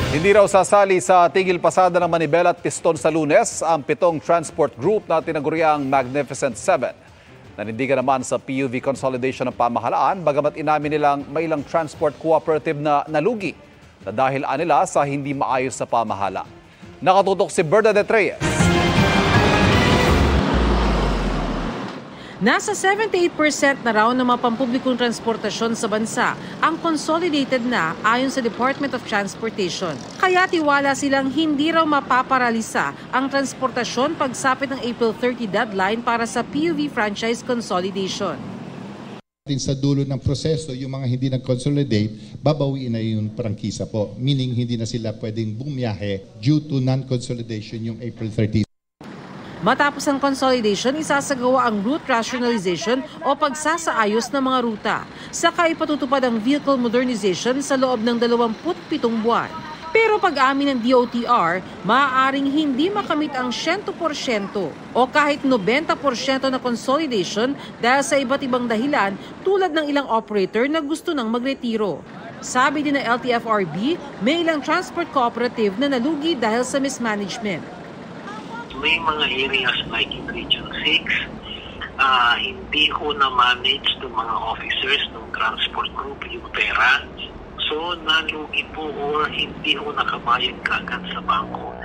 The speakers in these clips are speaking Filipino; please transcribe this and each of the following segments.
Hindi raw sasali sa tigil pasada ng Manibela at Piston sa Lunes ang 7 transport group na tinaguriang Magnificent 7. Nanindigan naman sa PUV consolidation ng pamahalaan bagamat inamin nilang may ilang transport cooperative na nalugi na dahil anila sa hindi maayos sa pamahala. Nakatutok si Bernadette Reyes. Nasa 78% na raw ng mga pampublikong transportasyon sa bansa ang consolidated na ayon sa Department of Transportation. Kaya tiwala silang hindi raw mapaparalisa ang transportasyon pagsapit ng April 30 deadline para sa PUV franchise consolidation. Sa dulo ng proseso, yung mga hindi nag-consolidate, babawiin na yung prangkisa po. Meaning hindi na sila pwedeng bumiyahe due to non-consolidation yung April 30. Matapos ang consolidation, isasagawa ang route rationalization o pagsasaayos ng mga ruta. Saka ipatutupad ang vehicle modernization sa loob ng 27 buwan. Pero pag-amin ng DOTR, maaaring hindi makamit ang 100% o kahit 90% na consolidation dahil sa iba't ibang dahilan tulad ng ilang operator na gusto nang magretiro. Sabi din ng LTFRB, may ilang transport cooperative na nalugi dahil sa mismanagement. May mga areas like in Region 6, hindi ko na-manage ng mga officers ng transport group yung pera. So, nalugi po or hindi ko nakabayad kagad sa bangko.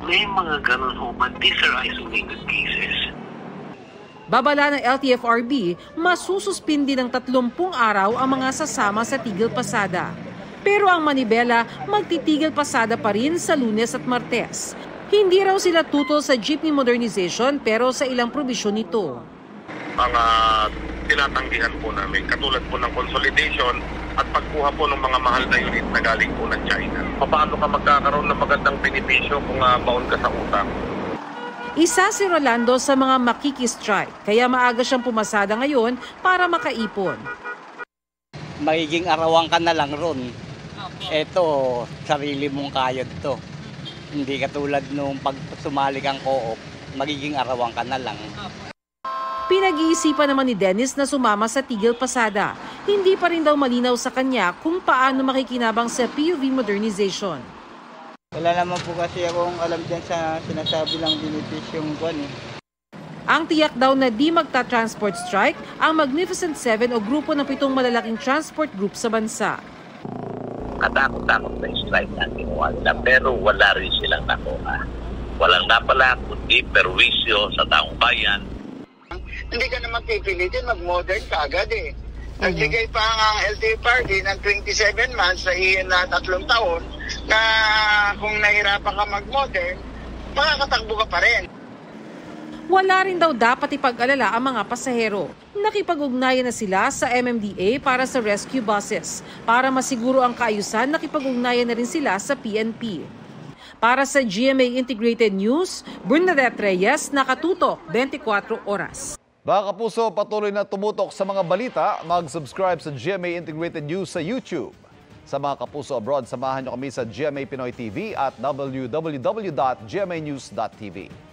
May mga ganun ho, but these are isolated cases. Babala ng LTFRB, masususpindi ng 30 araw ang mga sasama sa tigil pasada. Pero ang Manibela, magtitigil pasada pa rin sa Lunes at Martes. Hindi raw sila tutol sa jeepney modernization pero sa ilang probisyon nito. Mga tinatanggihan po namin, katulad po ng consolidation at pagkuha po ng mga mahal na unit na galing po ng China. Paano ka magkakaroon ng magandang benepisyo kung baon ka sa utang? Isa si Rolando sa mga makikistrike, kaya maaga siyang pumasada ngayon para makaipon. Magiging arawan ka na lang ron. Eto, sarili mong kayod to. Hindi katulad nung pag sumali kang co-op, magiging arawan ka na lang. Pinag-iisipan naman ni Dennis na sumama sa tigil pasada. Hindi pa rin daw malinaw sa kanya kung paano makikinabang sa PUV modernization. Wala naman po kasi akong alam dyan sa sinasabi lang benefisyong buwan eh. Ang tiyak daw na di magta-transport strike ang Magnificent 7 o grupo ng 7 malalaking transport group sa bansa. Katakot-takot na strike na ginawa nila pero wala rin silang nakuha. Walang napala kundi perwisyo sa taong bayan. Hindi ka naman pipilitin, mag-modern ka agad eh. Nagbigay pa ang LTFRB ng 27 months sa iyon na 3 taon na kung nahirapan ka mag-modern, makakatakbo ka pa rin. Wala rin daw dapat ipag-alala ang mga pasahero. Nakipag-ugnayan na sila sa MMDA para sa rescue buses. Para masiguro ang kaayusan, nakipag-ugnayan na rin sila sa PNP. Para sa GMA Integrated News, Bernadette Reyes, nakatutok 24 oras. Mga kapuso, patuloy na tumutok sa mga balita. Mag-subscribe sa GMA Integrated News sa YouTube. Sa mga kapuso abroad, samahan niyo kami sa GMA Pinoy TV at www.gmanews.tv.